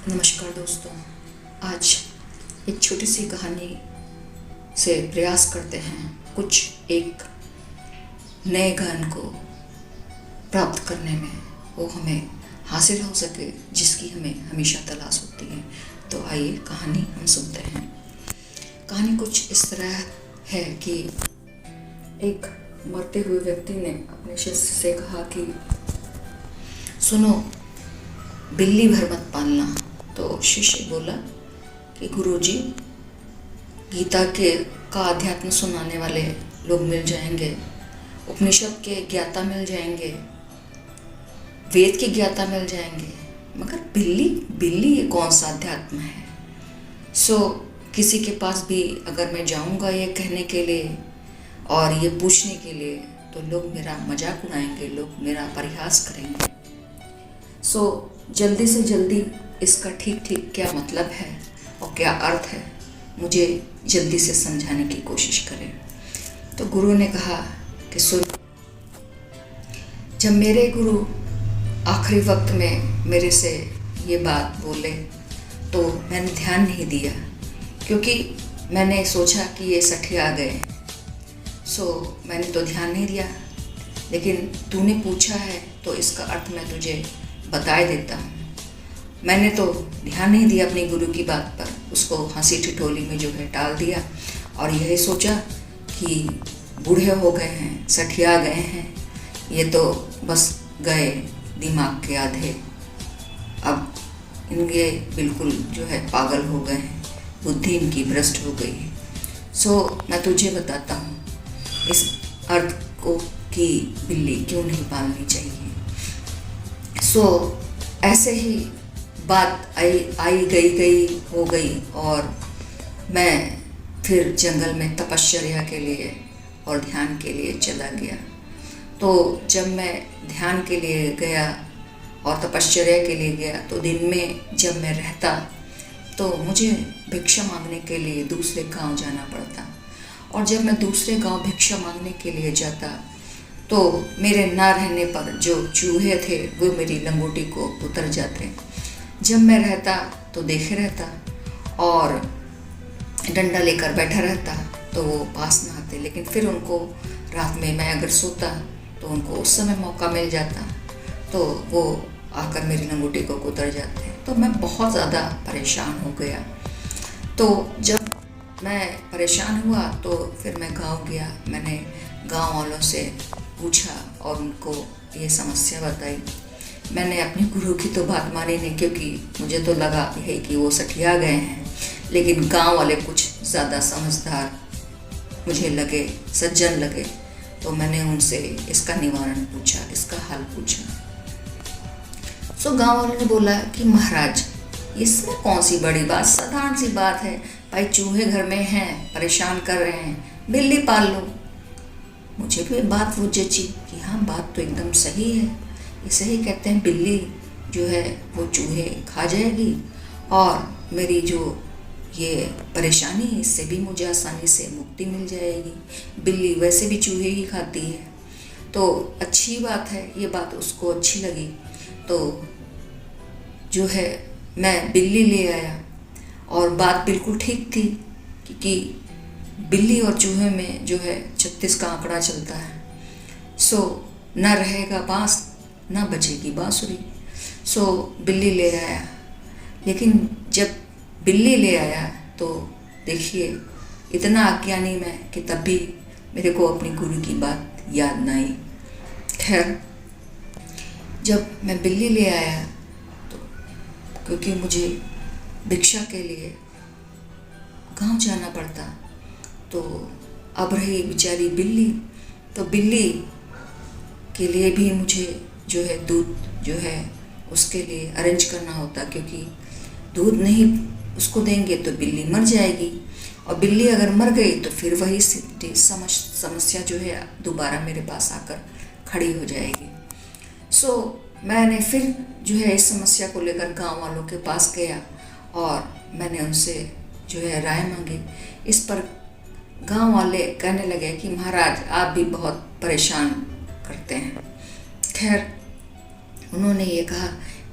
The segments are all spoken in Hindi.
नमस्कार दोस्तों। आज एक छोटी सी कहानी से प्रयास करते हैं कुछ एक नए ज्ञान को प्राप्त करने में, वो हमें हासिल हो सके जिसकी हमें हमेशा तलाश होती है। तो आइए कहानी हम सुनते हैं। कहानी कुछ इस तरह है कि एक मरते हुए व्यक्ति ने अपने शिष्य से कहा कि सुनो, बिल्ली भर मत पालना। तो शिष्य बोला कि गुरुजी, गीता का अध्यात्म सुनाने वाले लोग मिल जाएंगे, उपनिषद के ज्ञाता मिल जाएंगे, वेद के ज्ञाता मिल जाएंगे, मगर बिल्ली बिल्ली ये कौन सा अध्यात्म है। किसी के पास भी अगर मैं जाऊंगा ये कहने के लिए और ये पूछने के लिए, तो लोग मेरा मजाक उड़ाएंगे, लोग मेरा परिहास करेंगे। जल्दी से जल्दी इसका ठीक ठीक क्या मतलब है और क्या अर्थ है, मुझे जल्दी से समझाने की कोशिश करें। तो गुरु ने कहा कि सुन, जब मेरे गुरु आखिरी वक्त में मेरे से ये बात बोले तो मैंने ध्यान नहीं दिया, क्योंकि मैंने सोचा कि ये सठिया गए। मैंने तो ध्यान नहीं दिया, लेकिन तूने पूछा है तो इसका अर्थ मैं तुझे बता देता हूँ। मैंने तो ध्यान नहीं दिया अपने गुरु की बात पर, उसको हंसी ठिठोली में जो है टाल दिया और यही सोचा कि बूढ़े हो गए हैं, सठिया गए हैं, ये तो बस गए दिमाग के आधे, अब इनके बिल्कुल जो है पागल हो गए हैं, बुद्धि इनकी भ्रष्ट हो गई है। मैं तुझे बताता हूँ इस अर्थ को कि बिल्ली क्यों नहीं पालनी चाहिए। ऐसे ही बात आई गई हो गई और मैं फिर जंगल में तपश्चर्या के लिए और ध्यान के लिए चला गया। तो जब मैं ध्यान के लिए गया और तपश्चर्या के लिए गया, तो दिन में जब मैं रहता तो मुझे भिक्षा मांगने के लिए दूसरे गांव जाना पड़ता, और जब मैं दूसरे गांव भिक्षा मांगने के लिए जाता तो मेरे ना रहने पर जो चूहे थे वो मेरी लंगोटी को उतर जाते। जब मैं रहता तो देखे रहता और डंडा लेकर बैठा रहता तो वो पास ना आते, लेकिन फिर उनको रात में मैं अगर सोता तो उनको उस समय मौका मिल जाता तो वो आकर मेरी लंगोटी को कुतर जाते। तो मैं बहुत ज़्यादा परेशान हो गया। तो जब मैं परेशान हुआ तो फिर मैं गांव गया, मैंने गांव वालों से पूछा और उनको ये समस्या बताई। मैंने अपने गुरु की तो बात मानी नहीं, क्योंकि मुझे तो लगा है कि वो सठिया गए हैं, लेकिन गांव वाले कुछ ज़्यादा समझदार मुझे लगे, सज्जन लगे। तो मैंने उनसे इसका निवारण पूछा, इसका हल पूछा। गांव वालों ने बोला कि महाराज, इसमें कौन सी बड़ी बात, साधारण सी बात है भाई, चूहे घर में हैं, परेशान कर रहे हैं, बिल्ली पाल लो। मुझे भी बात वो जची कि हाँ, बात तो एकदम सही है, इसे ही कहते हैं बिल्ली जो है वो चूहे खा जाएगी और मेरी जो ये परेशानी है इससे भी मुझे आसानी से मुक्ति मिल जाएगी। बिल्ली वैसे भी चूहे ही खाती है, तो अच्छी बात है। ये बात उसको अच्छी लगी, तो जो है मैं बिल्ली ले आया और बात बिल्कुल ठीक थी, क्योंकि बिल्ली और चूहे में जो है 36 का आंकड़ा चलता है। ना रहेगा बांस ना बजेगी बांसुरी। बिल्ली ले आया, लेकिन जब बिल्ली ले आया तो देखिए इतना अज्ञानी मैं कि तब भी मेरे को अपनी गुरु की बात याद ना आई। खैर, जब मैं बिल्ली ले आया तो क्योंकि मुझे भिक्षा के लिए गांव जाना पड़ता, तो अब रही बेचारी बिल्ली, तो बिल्ली के लिए भी मुझे जो है दूध जो है उसके लिए अरेंज करना होता, क्योंकि दूध नहीं उसको देंगे तो बिल्ली मर जाएगी, और बिल्ली अगर मर गई तो फिर वही समस्या जो है दोबारा मेरे पास आकर खड़ी हो जाएगी। मैंने फिर जो है इस समस्या को लेकर गांव वालों के पास गया और मैंने उनसे जो है राय मांगी। इस पर गांव वाले कहने लगे कि महाराज, आप भी बहुत परेशान करते हैं। खैर, उन्होंने ये कहा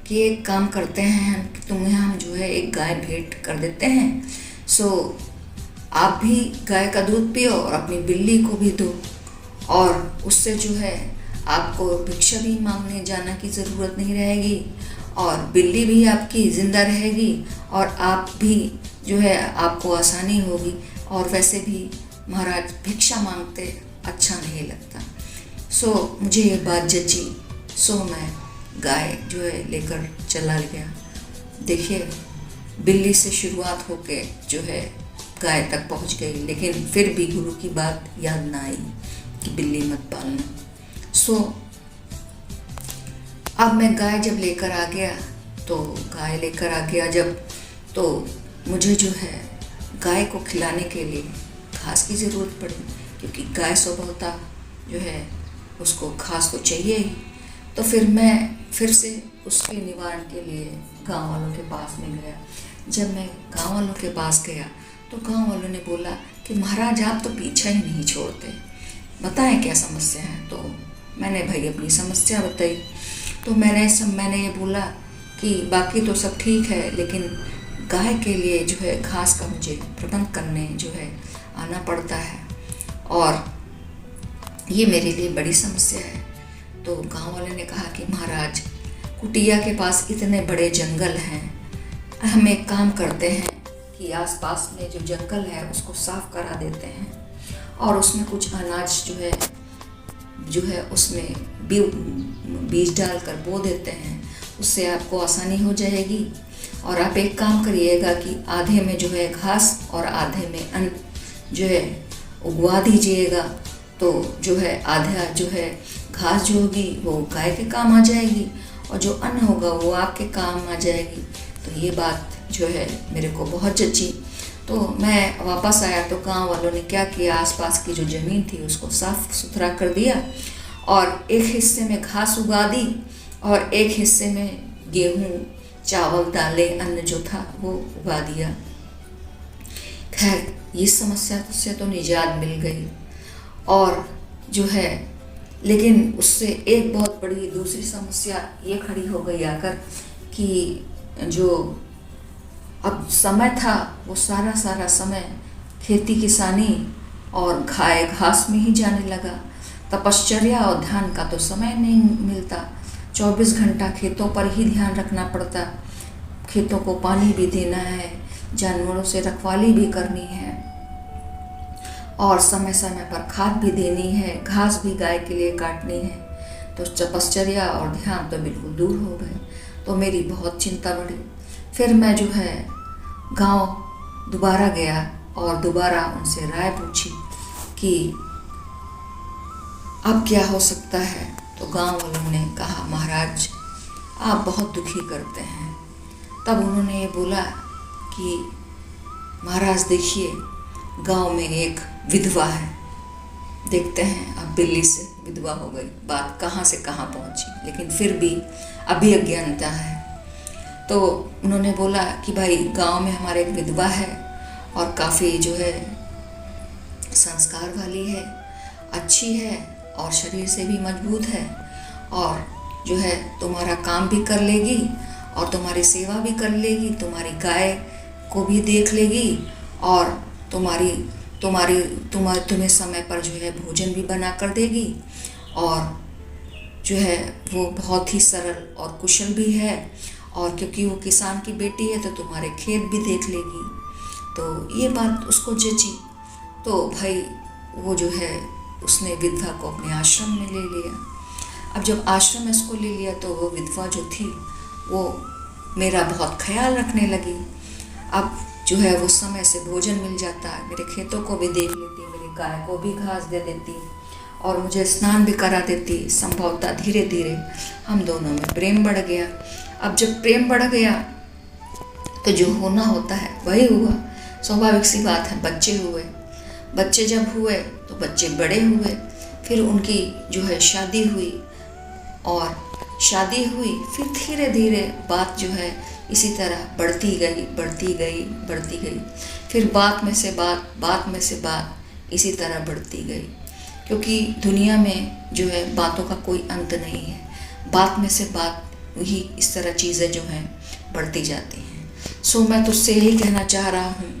कि एक काम करते हैं कि तुम्हें हम जो है एक गाय भेंट कर देते हैं, सो आप भी गाय का दूध पियो और अपनी बिल्ली को भी दो, और उससे जो है आपको भिक्षा भी मांगने जाने की ज़रूरत नहीं रहेगी, और बिल्ली भी आपकी ज़िंदा रहेगी, और आप भी जो है आपको आसानी होगी। और वैसे भी महाराज भिक्षा मांगते अच्छा नहीं लगता। सो मुझे ये बात जची, सो मैं गाय जो है लेकर चला गया। देखिए, बिल्ली से शुरुआत होके जो है गाय तक पहुंच गई, लेकिन फिर भी गुरु की बात याद ना आई कि बिल्ली मत पालना। सो अब मैं गाय जब लेकर आ गया, तो गाय लेकर आ गया जब, तो मुझे जो है गाय को खिलाने के लिए घास की ज़रूरत पड़ी, क्योंकि गाय स्वभावतः जो है उसको घास तो चाहिए ही। तो फिर मैं फिर से उसके निवारण के लिए गांव वालों के पास में गया। जब मैं गांव वालों के पास गया तो गांव वालों ने बोला कि महाराज आप तो पीछा ही नहीं छोड़ते, बताएं क्या समस्या है। तो मैंने भाई अपनी समस्या बताई। तो मैंने ये बोला कि बाकी तो सब ठीक है, लेकिन गाय के लिए जो है घास का मुझे प्रबंध करने जो है आना पड़ता है, और ये मेरे लिए बड़ी समस्या है। तो गांव वाले ने कहा कि महाराज, कुटिया के पास इतने बड़े जंगल हैं, हम एक काम करते हैं कि आसपास में जो जंगल है उसको साफ करा देते हैं, और उसमें कुछ अनाज जो है उसमें बीज डालकर बो देते हैं, उससे आपको आसानी हो जाएगी। और आप एक काम करिएगा कि आधे में जो है घास और आधे में अन्न जो है उगवा दीजिएगा, तो जो है आधा जो है घास जो होगी वो गाय के काम आ जाएगी, और जो अन्न होगा वो आपके काम आ जाएगी। तो ये बात जो है मेरे को बहुत जची। तो मैं वापस आया तो गांव वालों ने क्या किया, आसपास की जो ज़मीन थी उसको साफ सुथरा कर दिया, और एक हिस्से में घास उगा दी, और एक हिस्से में गेहूँ, चावल, दालें, अन्न जो था वो उगा दिया। खैर, ये समस्या से तो निजात मिल गई। और जो है लेकिन उससे एक बहुत बड़ी दूसरी समस्या ये खड़ी हो गई आकर कि जो अब समय था वो सारा समय खेती किसानी और घास में ही जाने लगा। तपश्चर्या और ध्यान का तो समय नहीं मिलता। 24 घंटा खेतों पर ही ध्यान रखना पड़ता। खेतों को पानी भी देना है, जानवरों से रखवाली भी करनी है, और समय समय पर खाद भी देनी है, घास भी गाय के लिए काटनी है। तो तपश्चर्या और ध्यान तो बिल्कुल दूर हो गए। तो मेरी बहुत चिंता बढ़ी। फिर मैं जो है गांव दोबारा गया और दोबारा उनसे राय पूछी कि अब क्या हो सकता है। तो गांव वालों ने कहा, महाराज आप बहुत दुखी करते हैं। तब उन्होंने ये बोला कि महाराज देखिए, गांव में एक विधवा है, देखते हैं अब बिल्ली से विधवा हो गई, बात कहाँ से कहाँ पहुँची, लेकिन फिर भी अभी अज्ञानता है। तो उन्होंने बोला कि भाई गांव में हमारे एक विधवा है और काफ़ी जो है संस्कार वाली है, अच्छी है और शरीर से भी मजबूत है, और जो है तुम्हारा काम भी कर लेगी और तुम्हारी सेवा भी कर लेगी, तुम्हारी गाय को भी देख लेगी, और तुम्हें समय पर जो है भोजन भी बना कर देगी, और जो है वो बहुत ही सरल और कुशल भी है, और क्योंकि वो किसान की बेटी है तो तुम्हारे खेत भी देख लेगी। तो ये बात उसको जची। तो भाई वो जो है उसने विधवा को अपने आश्रम में ले लिया। अब जब आश्रम में इसको ले लिया तो वो विधवा जो थी वो मेरा बहुत ख्याल रखने लगी। अब जो है वो समय से भोजन मिल जाता, मेरे खेतों को भी देख लेती, मेरी गाय को भी घास दे देती, और मुझे स्नान भी करा देती। संभवतः धीरे धीरे हम दोनों में प्रेम बढ़ गया। अब जब प्रेम बढ़ गया तो जो होना होता है वही हुआ, स्वाभाविक सी बात है। बच्चे हुए, बच्चे जब हुए तो बच्चे बड़े हुए, फिर उनकी जो है शादी हुई, और शादी हुई फिर धीरे धीरे बात जो है इसी तरह बढ़ती गई। फिर बात में से बात इसी तरह बढ़ती गई, क्योंकि दुनिया में जो है बातों का कोई अंत नहीं है। बात में से बात ही इस तरह चीज़ें जो हैं बढ़ती जाती हैं। सो मैं तुझसे यही कहना चाह रहा हूँ,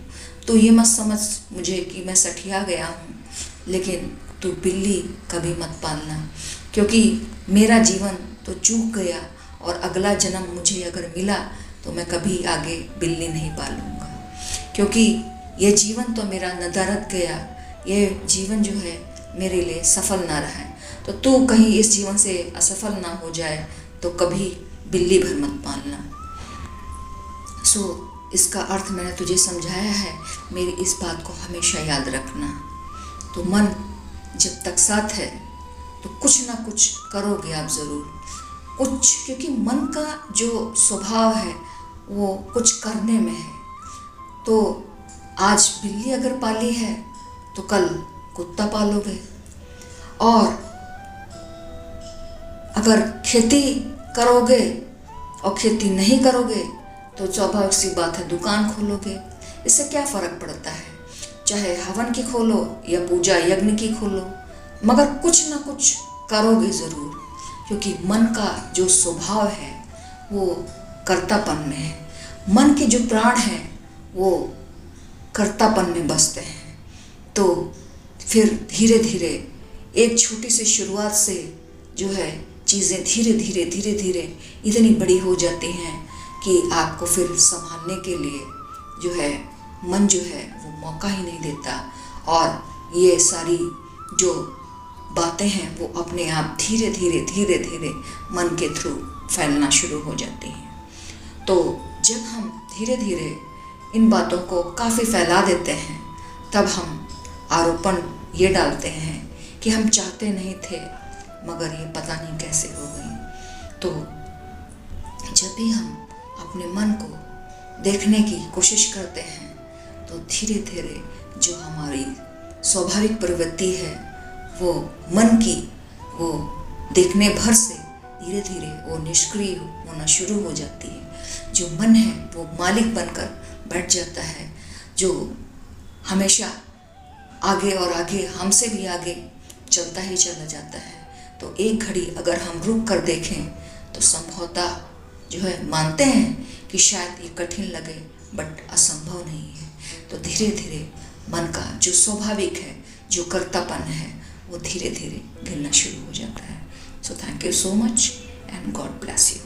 तू ये मत समझ मुझे कि मैं सठिया गया हूँ, लेकिन तू बिल्ली कभी मत पालना, क्योंकि मेरा जीवन तो चूक गया और अगला जन्म मुझे अगर मिला तो मैं कभी आगे बिल्ली नहीं पालूंगा, क्योंकि ये जीवन तो मेरा नदारद गया, ये जीवन जो है मेरे लिए सफल ना रहा है। तो तू कहीं इस जीवन से असफल ना हो जाए तो कभी बिल्ली भर मत पालना। सो इसका अर्थ मैंने तुझे समझाया है, मेरी इस बात को हमेशा याद रखना। तो मन जब तक साथ है तो कुछ ना कुछ करोगे आप ज़रूर, कुछ, क्योंकि मन का जो स्वभाव है वो कुछ करने में है। तो आज बिल्ली अगर पाली है तो कल कुत्ता पालोगे, और अगर खेती करोगे और खेती नहीं करोगे तो स्वाभाविक सी बात है दुकान खोलोगे। इससे क्या फ़र्क पड़ता है, चाहे हवन की खोलो या पूजा यज्ञ की खोलो, मगर कुछ ना कुछ करोगे ज़रूर, क्योंकि मन का जो स्वभाव है वो कर्तापन में है। मन के जो प्राण हैं वो कर्तापन में बसते हैं। तो फिर धीरे धीरे एक छोटी सी शुरुआत से जो है चीज़ें धीरे धीरे इतनी बड़ी हो जाती हैं कि आपको फिर संभालने के लिए जो है मन जो है वो मौका ही नहीं देता, और ये सारी जो बातें हैं वो अपने आप धीरे धीरे मन के थ्रू फैलना शुरू हो जाती हैं। तो जब हम धीरे धीरे इन बातों को काफ़ी फैला देते हैं तब हम आरोपण ये डालते हैं कि हम चाहते नहीं थे मगर ये पता नहीं कैसे हो गई। तो जब भी हम अपने मन को देखने की कोशिश करते हैं तो धीरे धीरे जो हमारी स्वाभाविक प्रवृत्ति है वो मन की, वो देखने भर से धीरे धीरे वो निष्क्रिय होना शुरू हो जाती है। जो मन है वो मालिक बनकर बैठ जाता है, जो हमेशा आगे और आगे, हमसे भी आगे चलता ही चला जाता है। तो एक घड़ी अगर हम रुक कर देखें तो संभवतः जो है मानते हैं कि शायद ये कठिन लगे बट असंभव नहीं है। तो धीरे धीरे मन का जो स्वाभाविक है, जो कर्तापन है, वो धीरे धीरे गिरना शुरू हो जाता है। So thank you so much and God bless you.